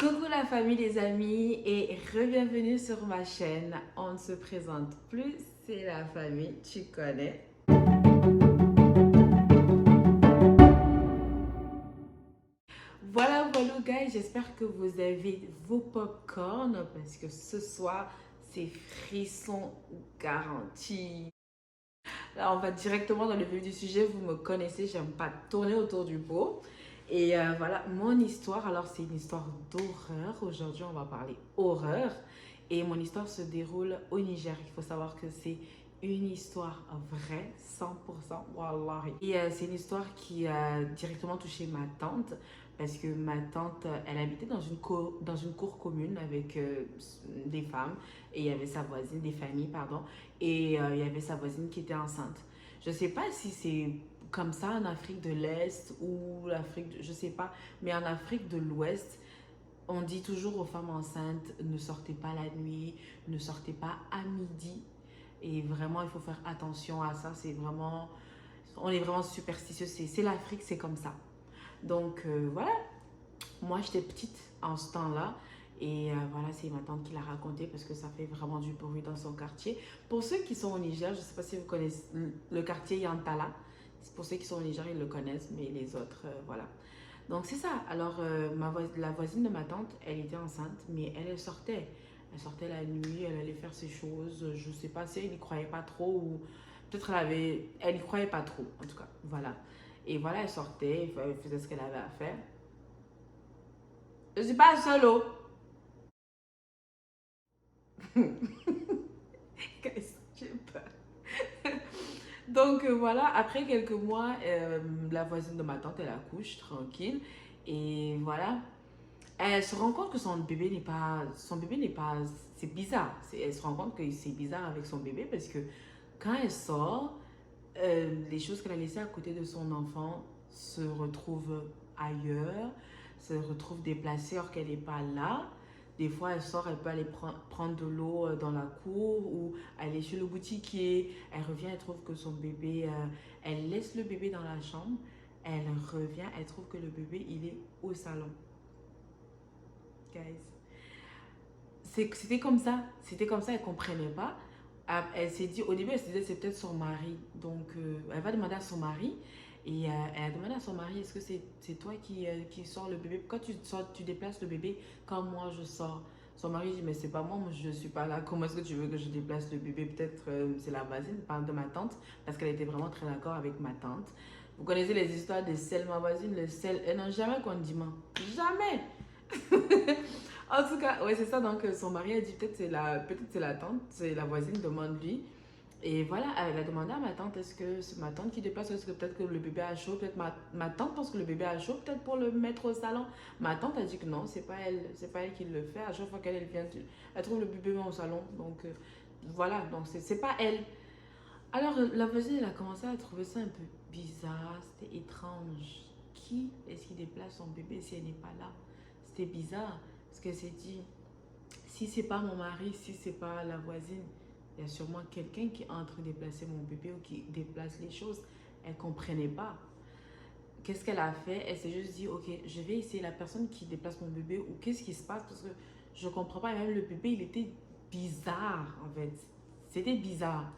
Coucou la famille, les amis et re-bienvenue sur ma chaîne. On ne se présente plus, c'est la famille, tu connais. Voilà, voilà guys, j'espère que vous avez vos popcorn parce que ce soir, c'est frisson garanti. Là, on va directement dans le vif du sujet. Vous me connaissez, j'aime pas tourner autour du pot. Et voilà, mon histoire. Alors, c'est une histoire d'horreur. Aujourd'hui, on va parler horreur. Et mon histoire se déroule au Niger. Il faut savoir que c'est une histoire vraie, 100%. Wallahi. Et c'est une histoire qui a directement touché ma tante. Parce que ma tante, elle habitait dans une cour commune avec des femmes. Et il y avait sa voisine, des familles, pardon. Et il y avait sa voisine qui était enceinte. Je ne sais pas si c'est comme ça en Afrique de l'Est ou l'Afrique, je ne sais pas, mais en Afrique de l'Ouest, on dit toujours aux femmes enceintes, ne sortez pas la nuit, ne sortez pas à midi. Et vraiment, il faut faire attention à ça. C'est vraiment, on est vraiment superstitieux. C'est l'Afrique, c'est comme ça. Donc voilà, moi j'étais petite en ce temps-là. Et voilà, c'est ma tante qui l'a raconté parce que ça fait vraiment du bruit dans son quartier. Pour ceux qui sont au Niger, je ne sais pas si vous connaissez le quartier Yantala. Pour ceux qui sont au Niger, ils le connaissent, mais les autres, voilà. Donc c'est ça. Alors, la voisine de ma tante, elle était enceinte, mais elle sortait. Elle sortait la nuit, elle allait faire ses choses. Je ne sais pas si elle n'y croyait pas trop ou peut-être elle n'y croyait pas trop, en tout cas. Voilà. Et voilà, elle sortait, elle faisait ce qu'elle avait à faire. Je ne suis pas seule, oh. J'ai peur. Donc voilà, après quelques mois, la voisine de ma tante, elle accouche tranquille. Et voilà, elle se rend compte que son bébé n'est pas, c'est bizarre. Elle se rend compte que c'est bizarre avec son bébé parce que quand elle sort, les choses qu'elle a laissées à côté de son enfant se retrouvent ailleurs, se retrouvent déplacées alors qu'elle n'est pas là. Des fois, elle sort, elle peut aller prendre de l'eau dans la cour ou aller chez le boutiquier. Elle revient, elle trouve que son bébé, elle laisse le bébé dans la chambre. Elle revient, elle trouve que le bébé, il est au salon. Guys. C'était comme ça, elle comprenait pas. Elle s'est dit, au début, elle se disait, c'est peut-être son mari. Donc, elle va demander à son mari. Et elle a demandé à son mari, est-ce que c'est toi qui sors le bébé? Pourquoi tu déplaces le bébé quand moi je sors? Son mari dit, mais c'est pas moi je ne suis pas là. Comment est-ce que tu veux que je déplace le bébé? Peut-être c'est la voisine, parle de ma tante, parce qu'elle était vraiment très d'accord avec ma tante. Vous connaissez les histoires de sel, ma voisine, le sel, elle n'a jamais condiment. Jamais! En tout cas, ouais, c'est ça. Donc, son mari a dit peut-être c'est la tante, c'est la voisine, demande-lui. Et voilà, elle a demandé à ma tante, est-ce que c'est ma tante qui déplace, est-ce que peut-être que le bébé a chaud, peut-être ma tante pense que le bébé a chaud, peut-être pour le mettre au salon. Ma tante a dit que non, c'est pas elle qui le fait. À chaque fois qu'elle vient, elle trouve le bébé au salon. Donc, voilà, donc c'est pas elle. Alors, la voisine, elle a commencé à trouver ça un peu bizarre, c'était étrange. Qui est-ce qui déplace son bébé si elle n'est pas là? C'était bizarre, parce qu'elle s'est dit, si c'est pas mon mari, si c'est pas la voisine, il y a sûrement quelqu'un qui est en train de déplacer mon bébé ou qui déplace les choses. Elle comprenait pas. Qu'est-ce qu'elle a fait? Elle s'est juste dit, ok, je vais essayer la personne qui déplace mon bébé ou qu'est-ce qui se passe parce que je comprends pas. Et même le bébé, il était bizarre en fait. C'était bizarre.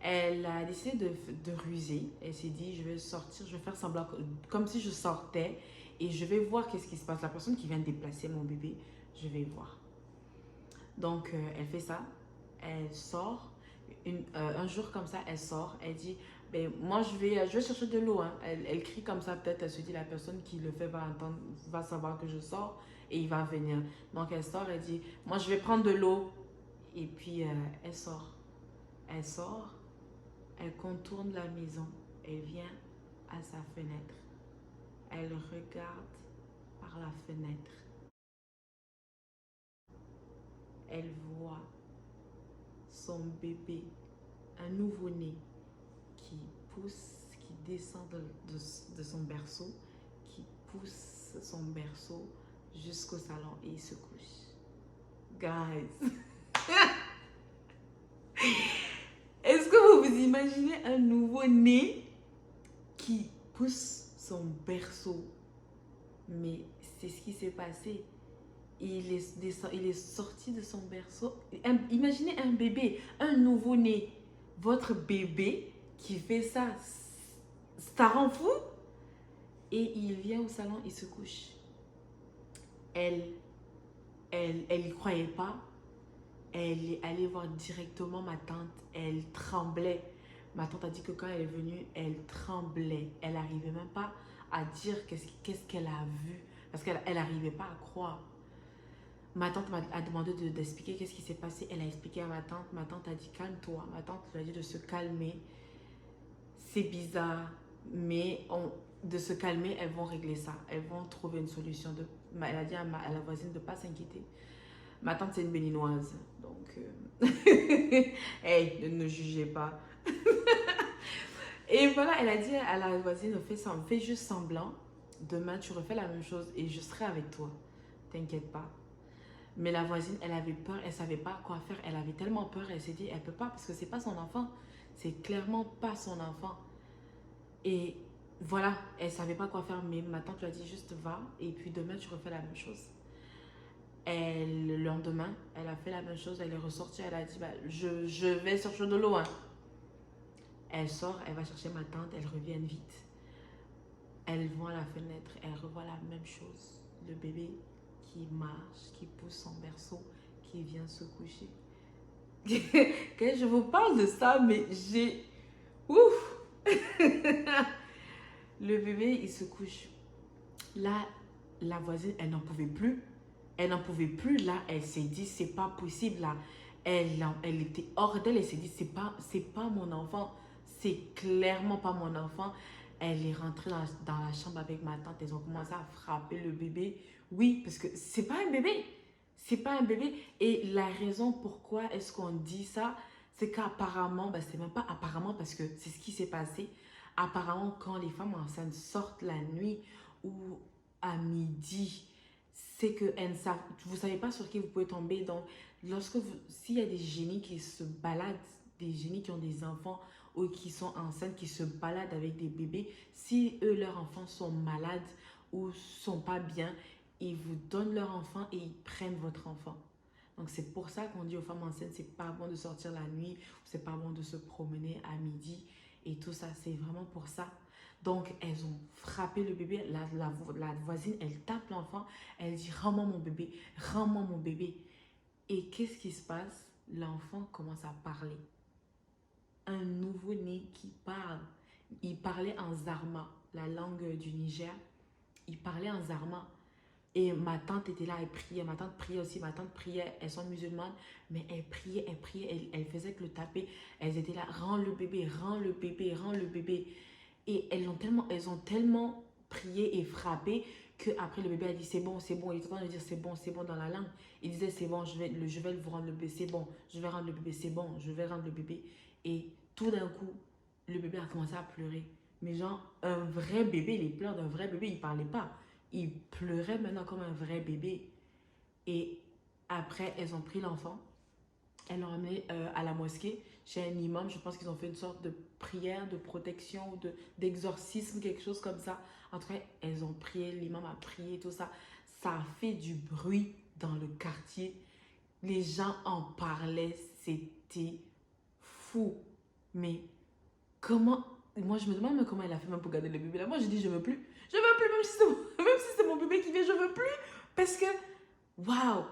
Elle a décidé de ruser. Elle s'est dit, je vais sortir, je vais faire semblant comme si je sortais et je vais voir qu'est-ce qui se passe. La personne qui vient de déplacer mon bébé, je vais voir. Donc, elle fait ça. Elle sort. Un jour comme ça, elle sort. Elle dit, ben, moi, je vais chercher de l'eau. Hein. Elle crie comme ça. Peut-être, elle se dit, la personne qui le fait va entendre, va savoir que je sors et il va venir. Donc, elle sort. Elle dit, moi, je vais prendre de l'eau. Et puis, elle sort. Elle sort. Elle contourne la maison. Elle vient à sa fenêtre. Elle regarde par la fenêtre. Elle voit son bébé, un nouveau-né qui pousse, qui descend de son berceau, qui pousse son berceau jusqu'au salon et il se couche. Guys, est-ce que vous vous imaginez un nouveau-né qui pousse son berceau? Mais c'est ce qui s'est passé. il est sorti de son berceau. Imaginez un bébé, un nouveau-né, votre bébé qui fait ça, ça rend fou. Et il vient au salon, il se couche. Elle, elle y croyait pas. Elle est allée voir directement ma tante. Elle tremblait. Ma tante a dit que quand elle est venue, elle tremblait. Elle n'arrivait même pas à dire qu'est-ce qu'elle a vu. Parce qu'elle n'arrivait pas à croire. Ma tante a demandé d'expliquer qu'est-ce qui s'est passé. Elle a expliqué à ma tante. Ma tante a dit calme-toi. Ma tante lui a dit de se calmer. C'est bizarre. Mais de se calmer, elles vont régler ça. Elles vont trouver une solution. Elle a dit à la voisine de ne pas s'inquiéter. Ma tante, c'est une béninoise. Donc, hey, ne jugez pas. Et voilà, elle a dit à la voisine, fais juste semblant. Demain, tu refais la même chose et je serai avec toi. T'inquiète pas. Mais la voisine, elle avait peur, elle savait pas quoi faire. Elle avait tellement peur, elle s'est dit, elle peut pas parce que c'est pas son enfant. C'est clairement pas son enfant. Et voilà, elle savait pas quoi faire. Mais ma tante lui a dit, juste va et puis demain, tu refais la même chose. Le lendemain, elle a fait la même chose, elle est ressortie, elle a dit, bah, je vais chercher de l'eau. Hein. Elle sort, elle va chercher ma tante, elle revient vite. Elle voit la fenêtre, elle revoit la même chose. Le bébé qui marche, qui pousse son berceau, qui vient se coucher. Quand je vous parle de ça, mais j'ai... Ouf. Le bébé, il se couche. Là, la voisine, elle n'en pouvait plus. Elle n'en pouvait plus. Là, elle s'est dit, c'est pas possible. Là, elle était hors d'elle. Elle s'est dit, c'est pas mon enfant. C'est clairement pas mon enfant. Elle est rentrée dans la chambre avec ma tante. Elles ont commencé à frapper le bébé. Oui, parce que c'est pas un bébé. C'est pas un bébé. Et la raison pourquoi est-ce qu'on dit ça, c'est qu'apparemment, ben c'est même pas apparemment parce que c'est ce qui s'est passé. Apparemment, quand les femmes enceintes sortent la nuit ou à midi, c'est que elles ne savent, vous ne savez pas sur qui vous pouvez tomber. Donc, s'il y a des génies qui se baladent, des génies qui ont des enfants ou qui sont enceintes, qui se baladent avec des bébés, si eux, leurs enfants sont malades ou sont pas bien, ils vous donnent leur enfant et ils prennent votre enfant. Donc, c'est pour ça qu'on dit aux femmes enceintes, c'est pas bon de sortir la nuit, c'est pas bon de se promener à midi et tout ça. C'est vraiment pour ça. Donc, elles ont frappé le bébé. La voisine, elle tape l'enfant. Elle dit, rends-moi mon bébé, rends-moi mon bébé. Et qu'est-ce qui se passe? L'enfant commence à parler. Un nouveau-né qui parle. Il parlait en zarma, la langue du Niger. Il parlait en zarma. Et ma tante était là, elle priait. Ma tante priait aussi. Ma tante priait. Elles sont musulmanes. Mais elle priait, elle priait. Elle faisait que le taper. Elles étaient là, rends le bébé, rends le bébé, rends le bébé. Et elles ont tellement prié et frappé qu'après le bébé a dit c'est bon, c'est bon. Il était en train de dire c'est bon dans la langue. Il disait c'est bon, je vais vous rendre le bébé, c'est bon. Je vais rendre le bébé, c'est bon, je vais rendre le bébé. Et tout d'un coup, le bébé a commencé à pleurer. Mais genre, un vrai bébé, les pleurs d'un vrai bébé, il ne parlait pas. Il pleurait maintenant comme un vrai bébé. Et après, elles ont pris l'enfant. Elles l'ont amené à la mosquée, chez un imam. Je pense qu'ils ont fait une sorte de prière, de protection ou d'exorcisme, quelque chose comme ça. En tout cas, elles ont prié, l'imam a prié, tout ça. Ça a fait du bruit dans le quartier. Les gens en parlaient, c'était fou. Mais comment... Moi, je me demande même comment elle a fait même pour garder le bébé là. Moi, je dis, je veux plus. Je veux plus, même si c'est mon bébé qui vient, je veux plus. Parce que, waouh,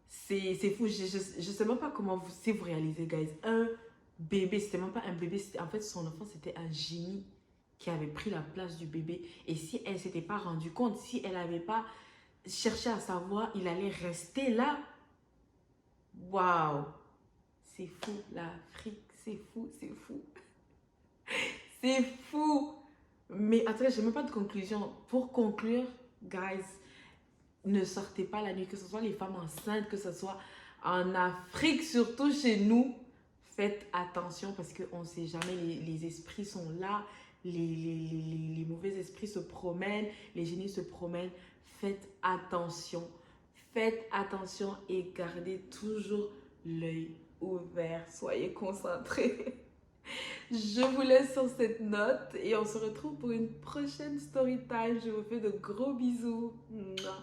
c'est fou. Je sais même pas comment si vous réalisez, guys. Un bébé, c'était même pas un bébé. En fait, son enfant, c'était un génie qui avait pris la place du bébé. Et si elle s'était pas rendue compte, si elle n'avait pas cherché à savoir, il allait rester là. Waouh, c'est fou, l'Afrique, c'est fou, c'est fou. C'est fou. Mais attends, j'ai même pas de conclusion. Pour conclure, guys, ne sortez pas la nuit, que ce soit les femmes enceintes, que ce soit en Afrique, surtout chez nous. Faites attention parce qu'on ne sait jamais, les esprits sont là, les mauvais esprits se promènent, les génies se promènent. Faites attention et gardez toujours l'œil ouvert. Soyez concentrés. Je vous laisse sur cette note et on se retrouve pour une prochaine story time. Je vous fais de gros bisous. Mouah.